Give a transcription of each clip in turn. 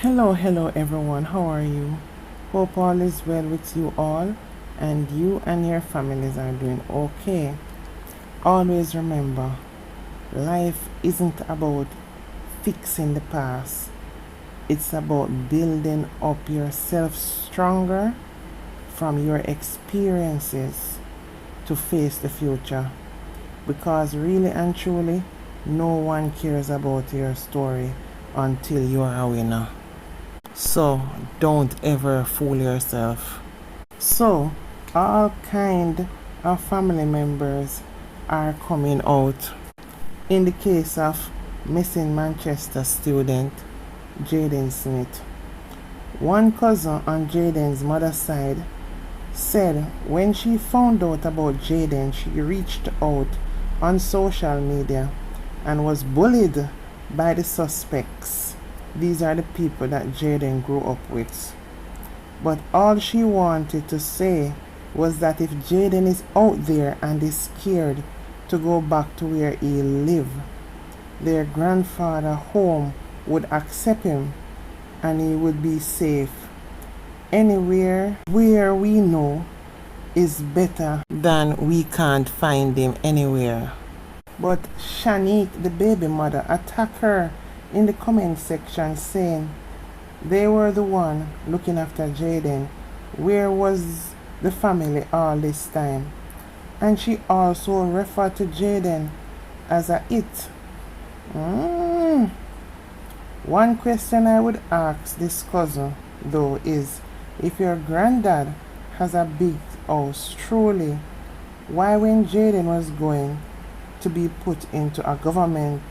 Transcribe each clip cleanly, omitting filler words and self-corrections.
Hello everyone, how are you? Hope all is well with you all and you and your families are doing okay. Always remember, life isn't about fixing the past. It's about building up yourself stronger from your experiences to face the future. Because really and truly, no one cares about your story until you are a winner. So don't ever fool yourself. So all kind of family members are coming out. In the case of missing Manchester student Jaden Smith, one cousin on Jaden's mother's side said when she found out about Jaden, she reached out on social media and was bullied by the suspects. These are the people that Jaden grew up with. But all she wanted to say was that if Jaden is out there and is scared to go back to where he lived, their grandfather home would accept him and he would be safe. Anywhere where we know is better than we can't find him anywhere. But Shanique, the baby mother, attacked her in the comment section saying they were the one looking after Jaden. Where was the family all this time? And she also referred to Jaden as a it. One question I would ask this cousin though is, if your granddad has a big house truly, why when Jaden was going to be put into a government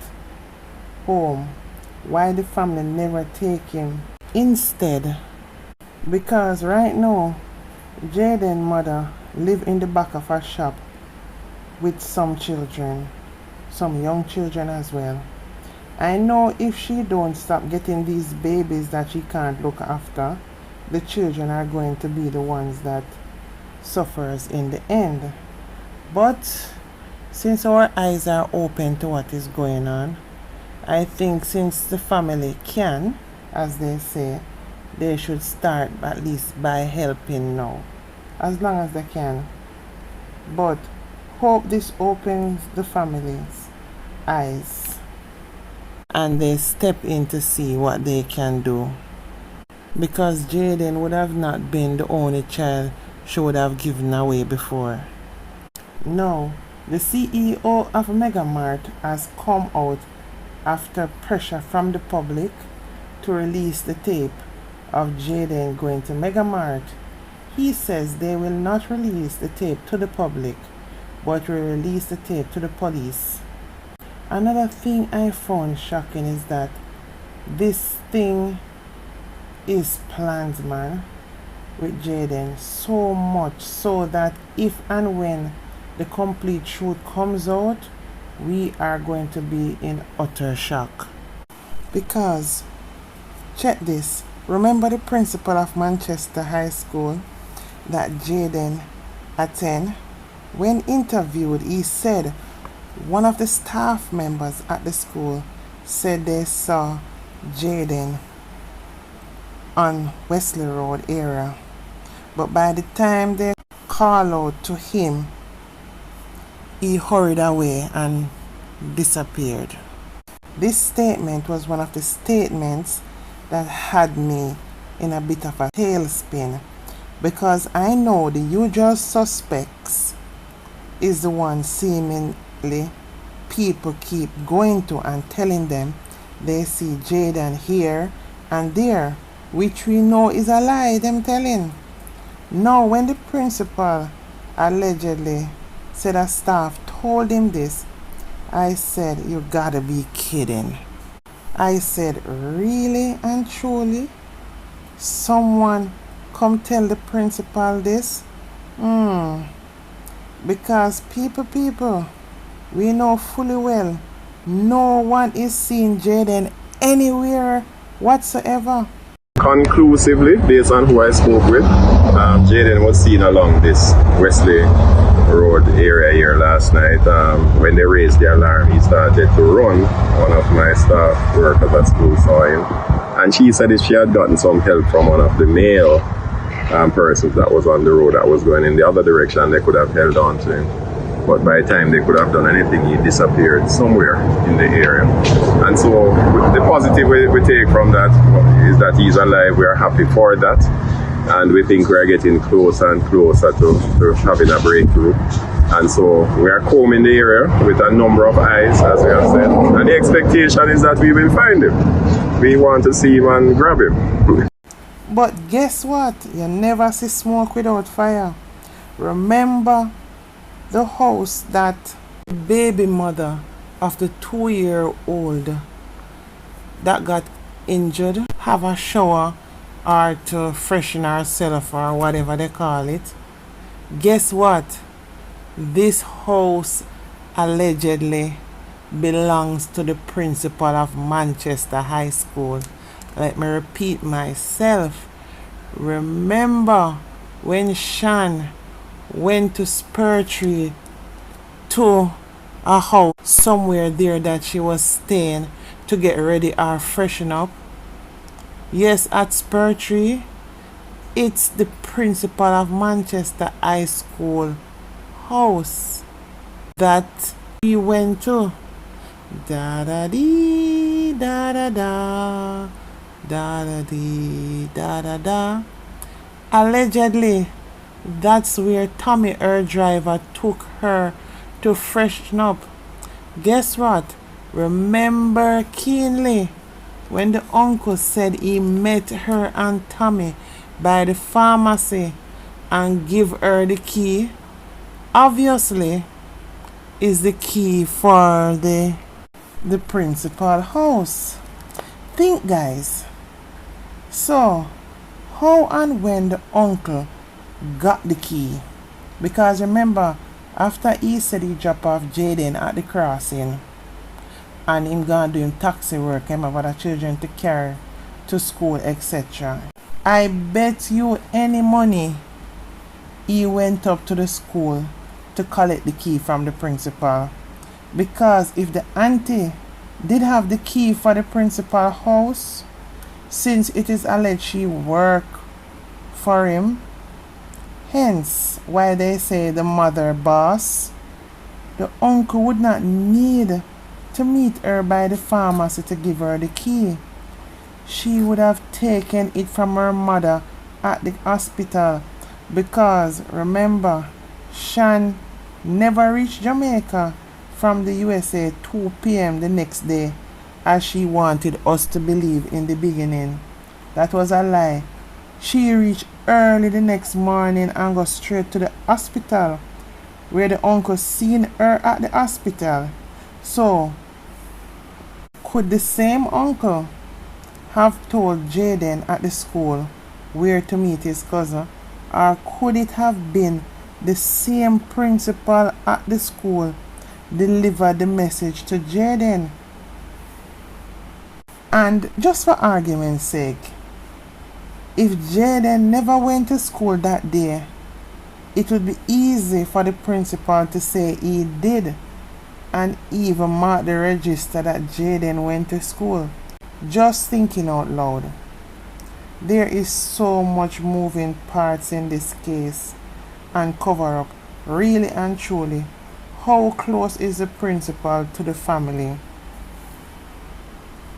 home, why the family never take him instead? Because right now Jaden's mother live in the back of a shop with some children, some young children as well. I know if she don't stop getting these babies that she can't look after, the children are going to be the ones that suffers in the end. But since our eyes are open to what is going on, I think since the family can, as they say, they should start at least by helping now, as long as they can. But hope this opens the family's eyes and they step in to see what they can do. Because Jaden would have not been the only child she would have given away before. Now, the CEO of Megamart has come out after pressure from the public to release the tape of Jaden going to Megamart. He says they will not release the tape to the public, but will release the tape to the police. Another thing I found shocking is that this thing is planned, man, with Jaden, so much so that if and when the complete truth comes out, we are going to be in utter shock. Because, check this, remember the principal of Manchester High School that Jaden attended? When interviewed, he said one of the staff members at the school said they saw Jaden on Wesley Road area. But by the time they called out to him, he hurried away and disappeared. This statement was one of the statements that had me in a bit of a tailspin, because I know the usual suspects is the one seemingly people keep going to and telling them they see Jaden here and there, which we know is a lie them telling. Now when the principal allegedly said a staff told him this, I said, you gotta be kidding. I said, really and truly? Someone come tell the principal this? Because people, we know fully well no one is seeing Jaden anywhere whatsoever. Conclusively, based on who I spoke with, Jaden was seen along this Wesley Road area here last night. When they raised the alarm, he started to run. One of my staff workers at school saw him And she said that she had gotten some help from one of the male persons that was on the road that was going in the other direction. They could have held on to him. But by the time they could have done anything, he disappeared somewhere in the area. And so the positive we take from that is that he's alive. We are happy for that. And we think we are getting closer and closer to having a breakthrough. And so we are combing the area with a number of eyes, as we have said. And the expectation is that we will find him. We want to see him and grab him. But guess what? You never see smoke without fire. Remember the house that baby mother of the 2-year-old that got injured have a shower or to freshen herself or whatever they call it. Guess what? This house allegedly belongs to the principal of Manchester High School. Let me repeat myself. Remember when Shan went to Spurtree to a house somewhere there that she was staying to get ready or freshen up? Yes, at Spurtree, it's the principal of Manchester High School house that he went to. Da da dee da da da da da dee da da da. Allegedly, that's where Tommy, her driver, took her to freshen up. Guess what? Remember keenly when the uncle said he met her and Tommy by the pharmacy and give her the key? Obviously, is the key for the principal house. Think, guys. So, how and when the uncle got the key? Because remember, after he said he dropped off Jaden at the crossing and him gonna do him taxi work, remember the children to carry to school, etc. I bet you any money he went up to the school to collect the key from the principal. Because if the auntie did have the key for the principal house, since it is alleged she worked for him, hence why they say the mother boss, the uncle would not need to meet her by the pharmacy to give her the key. She would have taken it from her mother at the hospital, because remember, Shan never reached Jamaica from the USA 2 p.m. the next day as she wanted us to believe in the beginning. That was a lie. She reached early the next morning and go straight to the hospital, where the uncle seen her at the hospital. So, could the same uncle have told Jaden at the school where to meet his cousin, or could it have been the same principal at the school delivered the message to Jaden? And just for argument's sake, if Jaden never went to school that day, it would be easy for the principal to say he did and even mark the register that Jaden went to school. Just thinking out loud. There is so much moving parts in this case and cover up. Really and truly, how close is the principal to the family?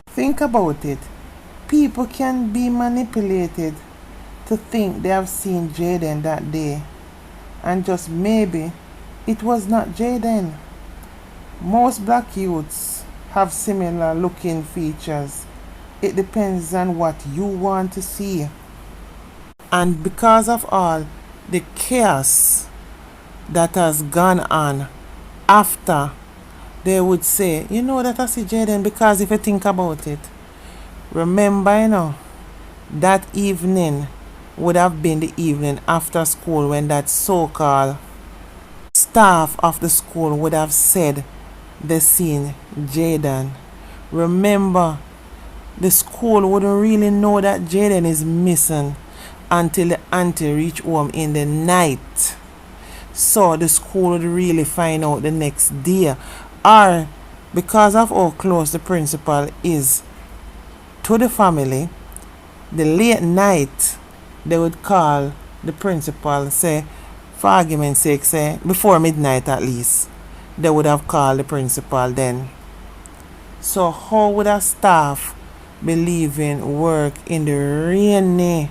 Think about it. People can be manipulated to think they have seen Jaden that day, and just maybe it was not Jaden. Most black youths have similar looking features. It depends on what you want to see. And because of all the chaos that has gone on after, they would say, you know that I see Jaden, because if you think about it, remember, you know, that evening would have been the evening after school when that so-called staff of the school would have said they seen Jaden. Remember, the school wouldn't really know that Jaden is missing until the auntie reached home in the night. So the school would really find out the next day. Or because of how close the principal is to the family, the late night, they would call the principal, say, for argument's sake, say, before midnight at least, they would have called the principal then. So how would a staff be leaving work in the rainy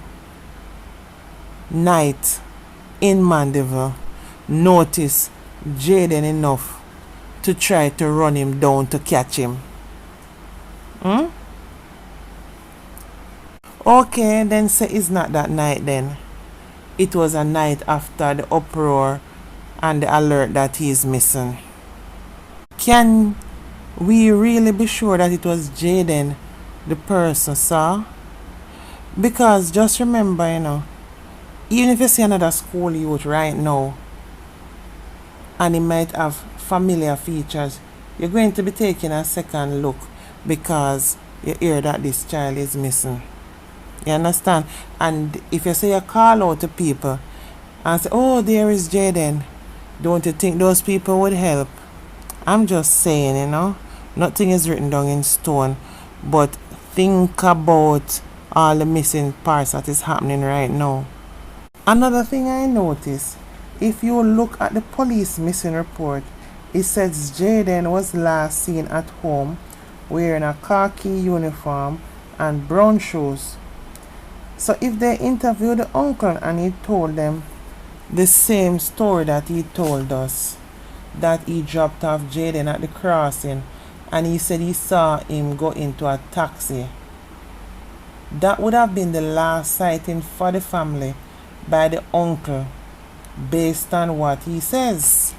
night in Mandeville notice Jaden enough to try to run him down to catch him? Okay, then say it's not that night then. It was a night after the uproar and the alert that he is missing. Can we really be sure that it was Jaden the person saw? Because just remember, even if you see another school youth right now and he might have familiar features, you're going to be taking a second look because you hear that this child is missing. You understand? And if you say you call out to people and say, oh, there is Jaden, don't you think those people would help? I'm just saying, nothing is written down in stone, but think about all the missing parts that is happening right now. Another thing I noticed, if you look at the police missing report, it says Jaden was last seen at home wearing a khaki uniform and brown shoes. So if they interviewed the uncle and he told them the same story that he told us, that he dropped off Jaden at the crossing and he said he saw him go into a taxi, that would have been the last sighting for the family by the uncle based on what he says.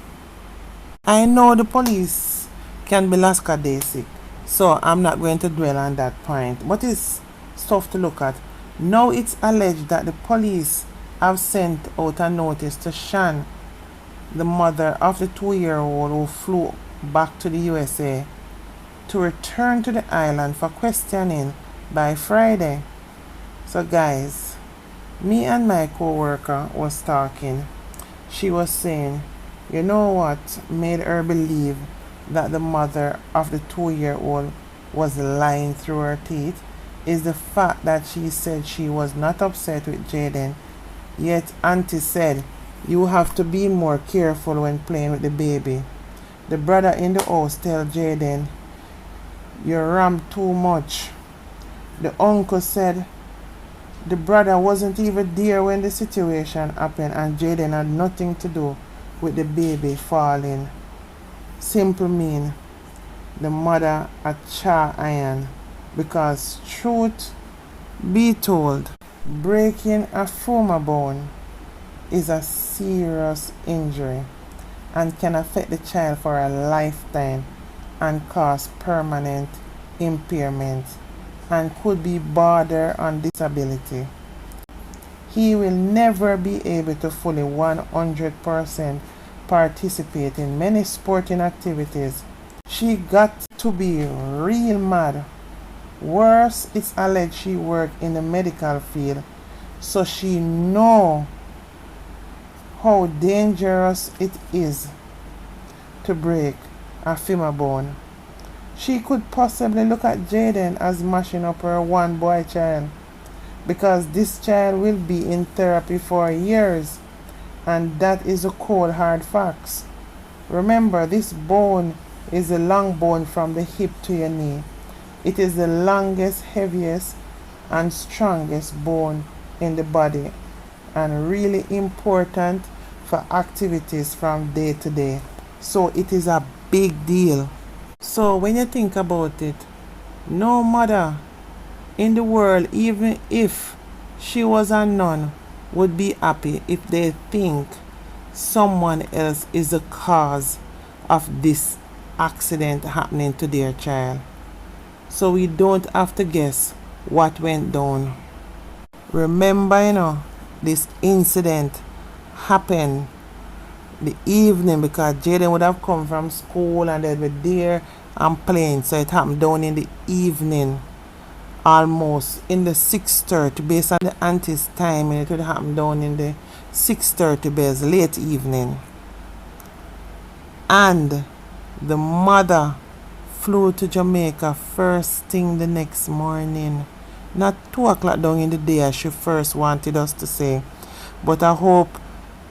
I know the police can be lackadaisic, so I'm not going to dwell on that point, but it's stuff to look at. Now it's alleged that the police have sent out a notice to Shan, the mother of the 2-year-old who flew back to the USA, to return to the island for questioning by Friday. So guys, me and my co-worker was talking. She was saying, you know what made her believe that the mother of the 2-year-old was lying through her teeth is the fact that she said she was not upset with Jaden, yet Auntie said, you have to be more careful when playing with the baby. The brother in the house tell Jaden, you ram too much. The uncle said the brother wasn't even there when the situation happened and Jaden had nothing to do with the baby falling. Simple mean the mother a char iron, because truth be told, breaking a femur bone is a serious injury and can affect the child for a lifetime and cause permanent impairment and could be border on disability. He will never be able to fully 100% participate in many sporting activities. She got to be real mad. Worse, it's alleged she worked in the medical field, so she know how dangerous it is to break a femur bone. She could possibly look at Jaden as mashing up her one boy child, because this child will be in therapy for years, and that is a cold hard fact. Remember, this bone is the long bone from the hip to your knee. It is the longest, heaviest, and strongest bone in the body, and really important for activities from day to day. So it is a big deal. So when you think about it, no mother in the world, even if she was a nun, would be happy if they think someone else is the cause of this accident happening to their child. So we don't have to guess what went down. Remember, this incident happened the evening, because Jaden would have come from school and they'd be there and playing. So it happened down in the evening, almost in the 6:30, based on the auntie's time, and it would happen down in the 6:30 base, late evening. And the mother flew to Jamaica first thing the next morning not 2 o'clock down in the day as she first wanted us to say. But I hope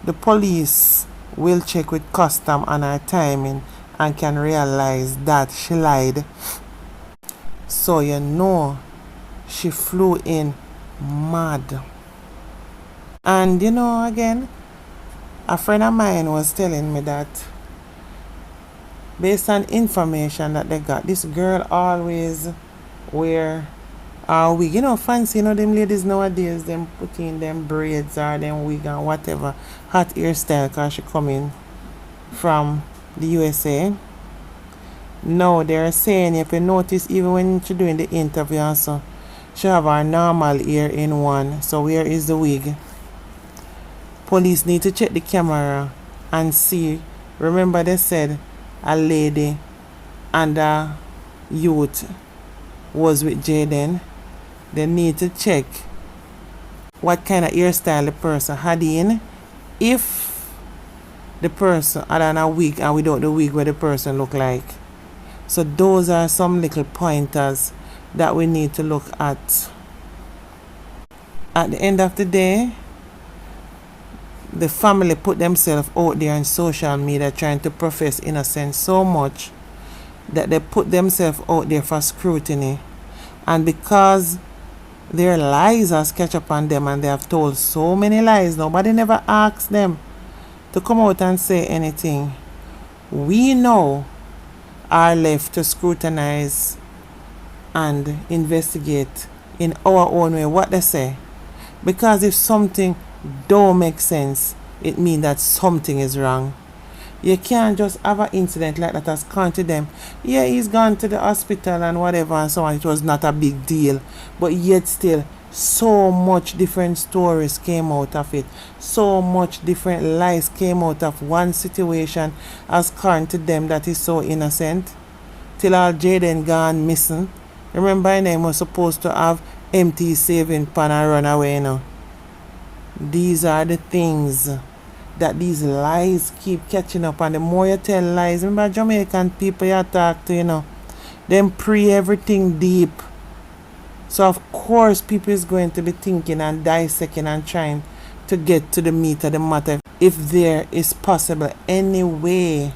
the police will check with custom on her timing and can realize that she lied. So you know she flew in mad. And you know, again, a friend of mine was telling me that based on information that they got, this girl always wear a wig. You know, fancy, you know, them ladies nowadays, them put in them braids or them wig and whatever hot hairstyle because she coming from the USA. Now they're saying, if you notice, even when she doing the interview and so, she have her normal hair in one. So where is the wig? Police need to check the camera and see. Remember they said a lady and a youth was with Jaden. They need to check what kind of hairstyle the person had in. If the person had on a wig and without the wig, what the person look like. So those are some little pointers that we need to look at. At the end of the day, the family put themselves out there on social media trying to profess innocence so much that they put themselves out there for scrutiny. And because their lies has catch up on them and they have told so many lies, nobody never asked them to come out and say anything. We now are left to scrutinize and investigate in our own way what they say. Because if something don't make sense, it means that something is wrong. You can't just have an incident like that has gone to them. Yeah, he's gone to the hospital and whatever and so on. It was not a big deal. But yet still, so much different stories came out of it. So much different lies came out of one situation as gone to them that is so innocent. Till all Jaden gone missing. Remember his name was supposed to have empty saving pan and run away, you know. These are the things that these lies keep catching up, and the more you tell lies, remember Jamaican people you talk to, you know, them pre everything deep. So of course people is going to be thinking and dissecting and trying to get to the meat of the matter. If there is possible any way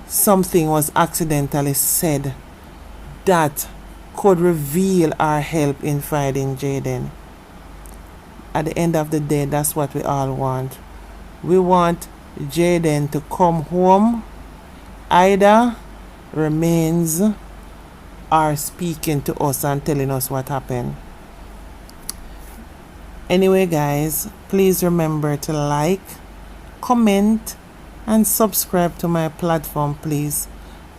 something was accidentally said that could reveal or help in finding Jaden. At the end of the day, that's what we all want. We want Jaden to come home, either remains or speaking to us and telling us what happened. Anyway, guys, please remember to like, comment, and subscribe to my platform, please.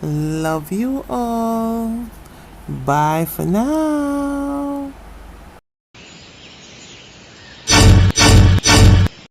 Love you all. Bye for now.